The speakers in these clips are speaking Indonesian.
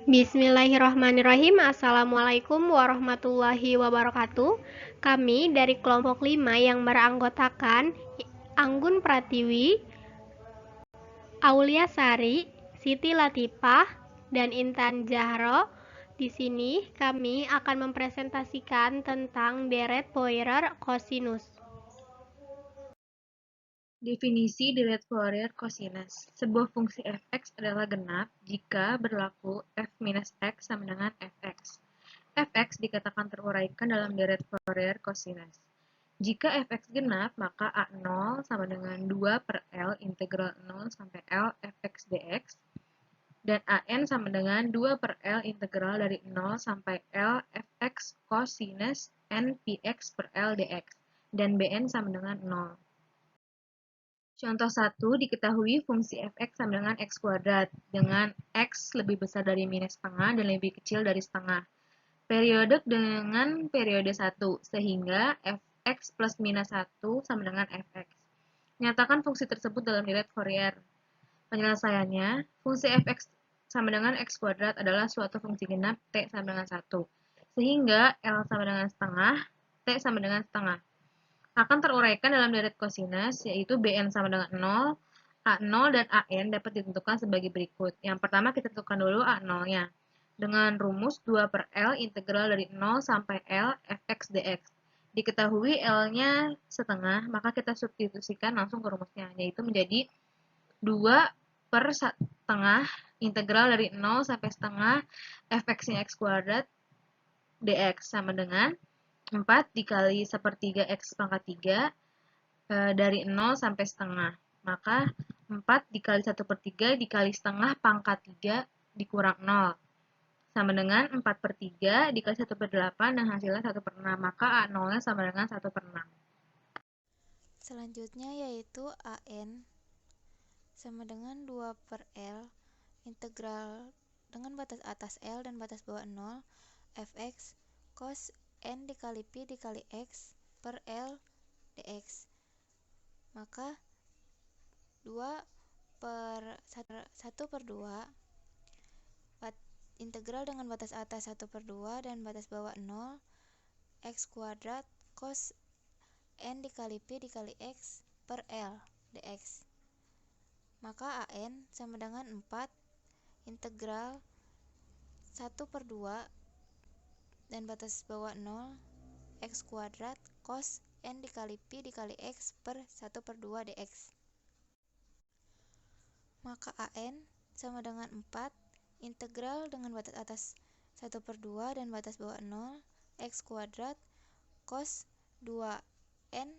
Bismillahirrahmanirrahim. Assalamualaikum warahmatullahi wabarakatuh. Kami dari kelompok 5 yang beranggotakan Anggun Pratiwi, Aulia Sari, Siti Latifah, dan Intan Zahro. Di sini kami akan mempresentasikan tentang deret Fourier cosinus. Definisi deret Fourier cosinus. Sebuah fungsi f(x) adalah genap jika berlaku f minus x sama dengan fx. Fx dikatakan teruraikan dalam deret Fourier cosinus. Jika fx genap, maka a0 sama dengan 2 per L integral 0 sampai L fx dx, dan an sama dengan 2 per L integral dari 0 sampai L fx cosinus n px per L dx, dan bn sama dengan 0. Contoh 1, diketahui fungsi fx sama dengan x kuadrat, dengan x lebih besar dari minus setengah dan lebih kecil dari setengah. Periode dengan periode 1, sehingga fx plus minus 1 sama dengan fx. Nyatakan fungsi tersebut dalam deret Fourier. Penyelesaiannya, fungsi fx sama dengan x kuadrat adalah suatu fungsi genap t sama dengan 1, sehingga L sama dengan setengah, t sama dengan setengah akan teruraikan dalam deret cosinus, yaitu Bn sama dengan 0, A0 dan An dapat ditentukan sebagai berikut. Yang pertama kita tentukan dulu A0-nya. Dengan rumus 2 per L integral dari 0 sampai L fx dx. Diketahui L-nya setengah, maka kita substitusikan langsung ke rumusnya, yaitu menjadi 2 per setengah integral dari 0 sampai setengah fx-nya x kuadrat dx sama dengan 4 dikali sepertiga X pangkat 3 dari 0 sampai setengah. Maka 4 dikali 1 per 3 dikali setengah pangkat 3 dikurang 0. Sama dengan 4 per 3 dikali 1 per 8 dan hasilnya 1 per 6. Maka A0-nya sama dengan 1 per 6. Selanjutnya yaitu AN sama dengan 2 per L integral dengan batas atas L dan batas bawah 0 fx cos n dikali pi dikali x per L dx. Maka 2 per 1 per 2 integral dengan batas atas 1 per 2 dan batas bawah 0 x kuadrat cos n dikali pi dikali x per L dx. Maka AN sama dengan 4 integral 1 per 2 dan batas bawah 0 x kuadrat cos n dikali pi dikali x per 1 per 2 dx. Maka AN sama dengan 4 integral dengan batas atas 1 per 2 dan batas bawah 0 x kuadrat cos 2n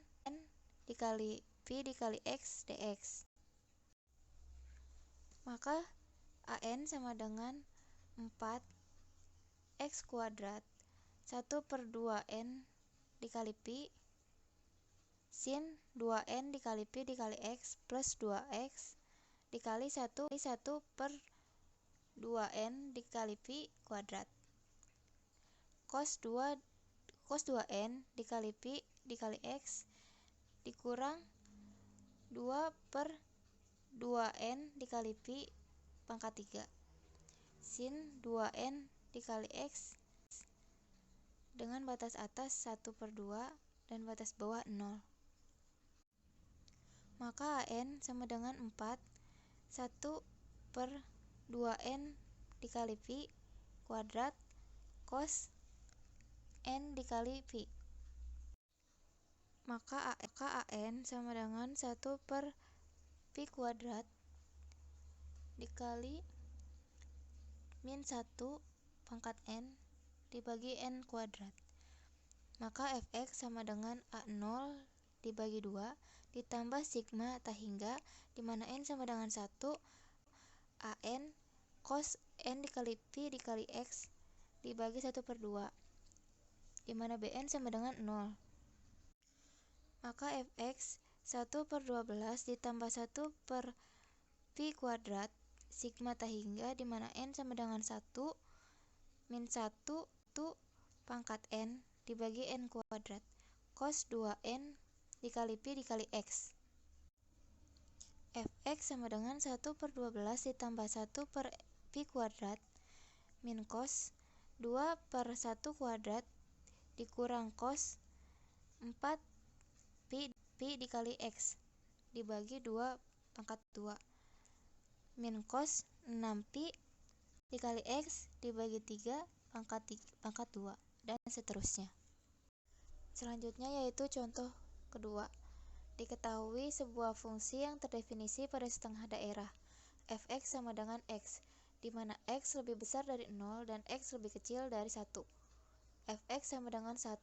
dikali pi dikali x dx. Maka AN sama dengan 4 x kuadrat 1 per 2n dikali pi sin 2n dikali pi dikali x plus 2x dikali 1 per 2n dikali pi kuadrat cos 2n dikali pi dikali x dikurang 2 per 2n dikali pi pangkat 3 sin 2n dikali x dengan batas atas 1 per 2 dan batas bawah 0. Maka AN sama dengan 4 1 per 2n dikali pi kuadrat cos n dikali pi. Maka AN sama dengan 1 per pi kuadrat dikali min 1 pangkat n dibagi n kuadrat. Maka fx sama dengan A0 dibagi 2 ditambah sigma tahingga dimana n sama dengan 1 an cos n dikali pi dikali x dibagi 1 per 2 dimana bn sama dengan 0. Maka fx 1 per 12 ditambah 1 per pi kuadrat sigma tahingga dimana n sama dengan 1 min 1 pangkat n dibagi n kuadrat cos 2n dikali pi dikali x. Fx sama dengan 1 per 12 ditambah 1 per pi kuadrat min cos 2 per 1 kuadrat dikurang cos 4 pi dikali X dibagi 2 pangkat 2 min cos 6 pi dikali X dibagi 3 pangkat 2 dan seterusnya. Selanjutnya yaitu contoh kedua. Diketahui sebuah fungsi yang terdefinisi pada setengah daerah fx sama dengan x, di mana x lebih besar dari 0 dan x lebih kecil dari 1. Fx sama dengan 1,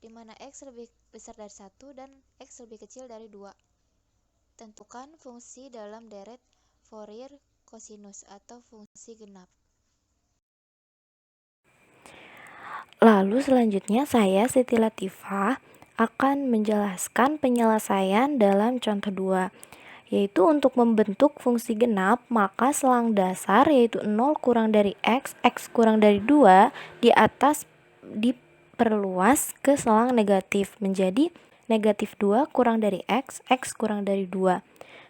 di mana x lebih besar dari 1 dan x lebih kecil dari 2. Tentukan fungsi dalam deret Fourier kosinus atau fungsi genap. Lalu selanjutnya saya, Siti Latifah, akan menjelaskan penyelesaian dalam contoh 2. Yaitu untuk membentuk fungsi genap, maka selang dasar yaitu 0 kurang dari X, X kurang dari 2 di atas diperluas ke selang negatif menjadi negatif 2 kurang dari X, X kurang dari 2.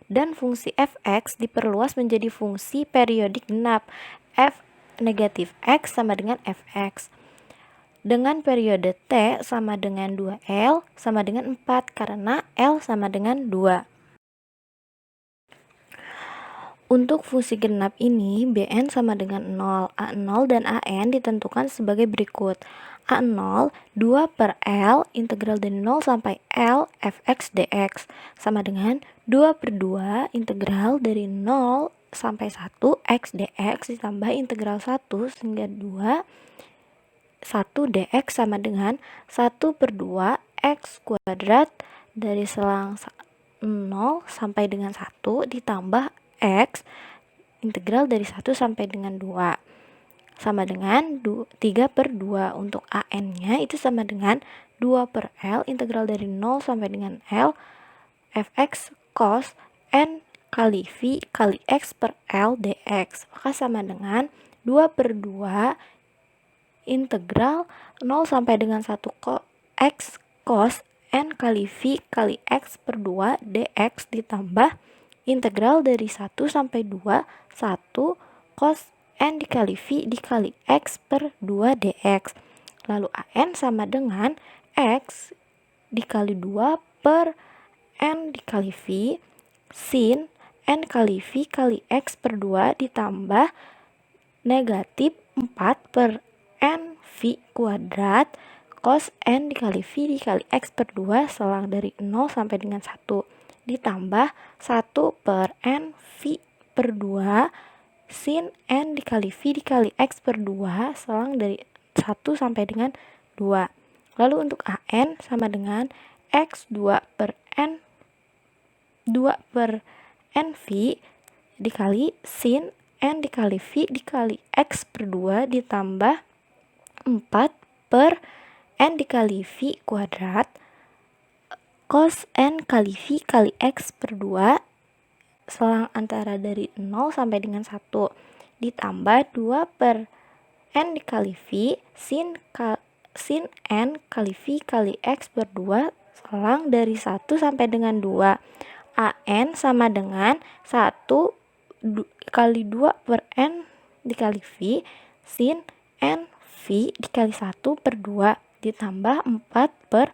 Dan fungsi fx diperluas menjadi fungsi periodik genap, f negatif X sama dengan fx. Dengan periode T sama dengan 2L sama dengan 4 karena L sama dengan 2. Untuk fungsi genap ini, Bn sama dengan 0, A0 dan An ditentukan sebagai berikut. A0, 2 per L, integral dari 0 sampai L, fx dx, sama dengan 2 per 2, integral dari 0 sampai 1, x dx, ditambah integral 1 sehingga 2, 1 dx sama dengan 1 per 2, x kuadrat dari selang 0 sampai dengan 1 ditambah X integral dari 1 sampai dengan 2 sama dengan 3 per 2. Untuk AN-nya itu sama dengan 2 per L integral dari 0 sampai dengan L fx cos N kali V kali X per L dx, maka sama dengan 2 per 2 integral 0 sampai dengan 1 X cos N kali V kali X per 2 dx ditambah integral dari 1 sampai 2, 1 cos N dikali V dikali X per 2 dx. Lalu AN sama dengan X dikali 2 per N dikali V sin N kali V kali X per 2 ditambah negatif 4 per N V kuadrat cos N dikali V dikali X per 2 selang dari 0 sampai dengan 1 ditambah 1 per N V per 2 sin N dikali V dikali X per 2 selang dari 1 sampai dengan 2. Lalu untuk AN sama dengan X 2 per N V dikali sin N dikali V dikali X per 2 ditambah 4 per N dikali V kuadrat cos N kali V kali X per 2 selang antara dari 0 sampai dengan 1 ditambah 2 per N dikali V sin N kali V kali X per 2 selang dari 1 sampai dengan 2. AN sama dengan 1 kali 2 per N dikali V sin N V dikali 1 per 2 ditambah 4 per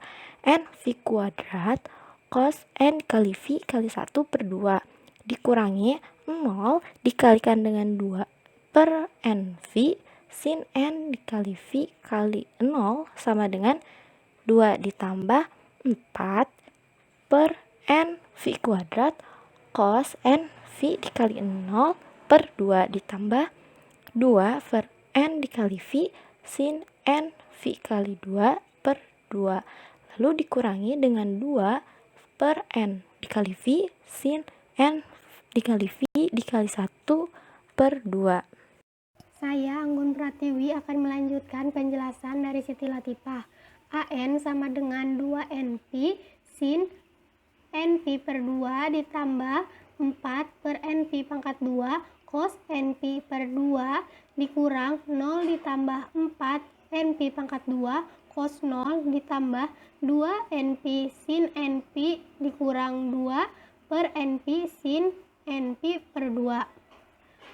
N V kuadrat cos N kali V kali 1 per 2 dikurangi 0 dikalikan dengan 2 per N V sin N dikali V kali 0 sama dengan 2 ditambah 4 per N V kuadrat cos N V dikali 0 per 2 ditambah 2 per N dikali V sin N V kali 2 per 2 lalu dikurangi dengan 2 per N dikali V sin N dikali V dikali 1 per 2. Saya, Anggun Pratiwi, akan melanjutkan penjelasan dari Siti Latifah. AN sama dengan 2NP sin NP per 2 ditambah 4 per NP pangkat 2 cos NP per 2 dikurang 0 ditambah 4 NP pangkat 2 cos 0 ditambah 2 NP sin NP dikurang 2 per NP sin NP per 2.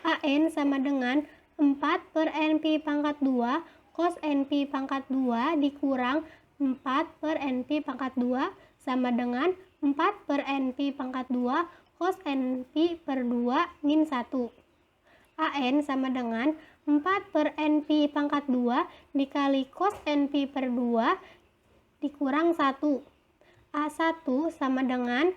AN sama dengan 4 per NP pangkat 2 cos NP pangkat 2 dikurang 4 per NP pangkat 2 sama dengan 4 per NP pangkat 2 cos NP per 2 min 1. AN sama dengan 4 per NP pangkat 2 dikali cos NP per 2 dikurang 1. A1 sama dengan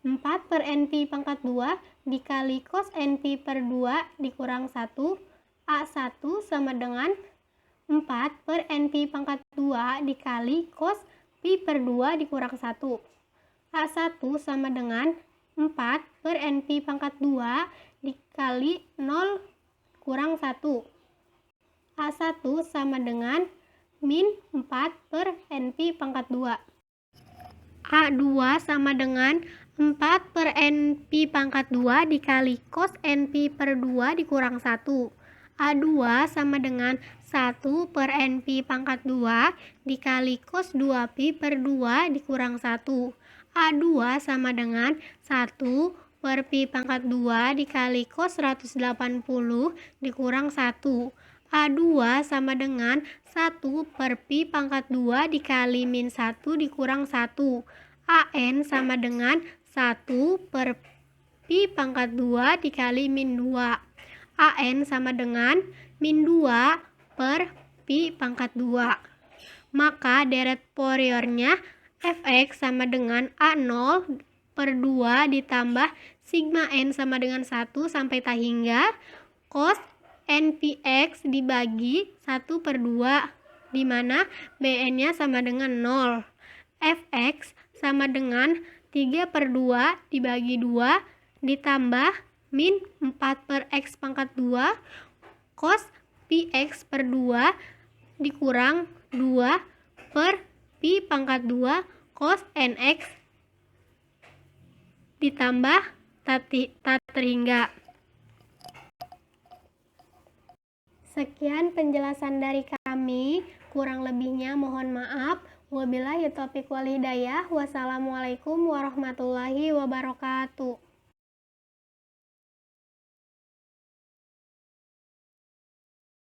4 per NP pangkat 2 dikali cos NP per 2 dikurang 1. A1 sama dengan 4 per NP pangkat 2 dikali cos Pi per 2 dikurang 1. A1 sama dengan 4 per NP pangkat 2 dikali 0 kurang 1. A1 sama dengan min 4 per NP pangkat 2. A2 sama dengan 4 per NP pangkat 2 dikali cos NP per 2 dikurang 1. A2 sama dengan 1 per NP pangkat 2 dikali cos 2Pi per 2 dikurang 1. A2 sama dengan 1 per Pi pangkat 2 dikali cos 180 dikurang 1. A2 sama dengan 1 per Pi pangkat 2 dikali min 1 dikurang 1. AN sama dengan 1 per Pi pangkat 2 dikali min 2. AN sama dengan min 2 per Pi pangkat 2. Maka deret Fouriernya Fx sama dengan A0 per 2 ditambah sigma N sama dengan 1 sampai tak hingga cos NPX dibagi 1 per 2 di mana Bn-nya sama dengan 0. Fx sama dengan 3 per 2 dibagi 2 ditambah min 4 per X pangkat 2 cos Px per 2 dikurang 2 per Pi pangkat 2 cos Nx ditambah tak terhingga. Sekian penjelasan dari kami, kurang lebihnya mohon maaf. Wabillahi taufiq wal hidayah. Wassalamualaikum warahmatullahi wabarakatuh.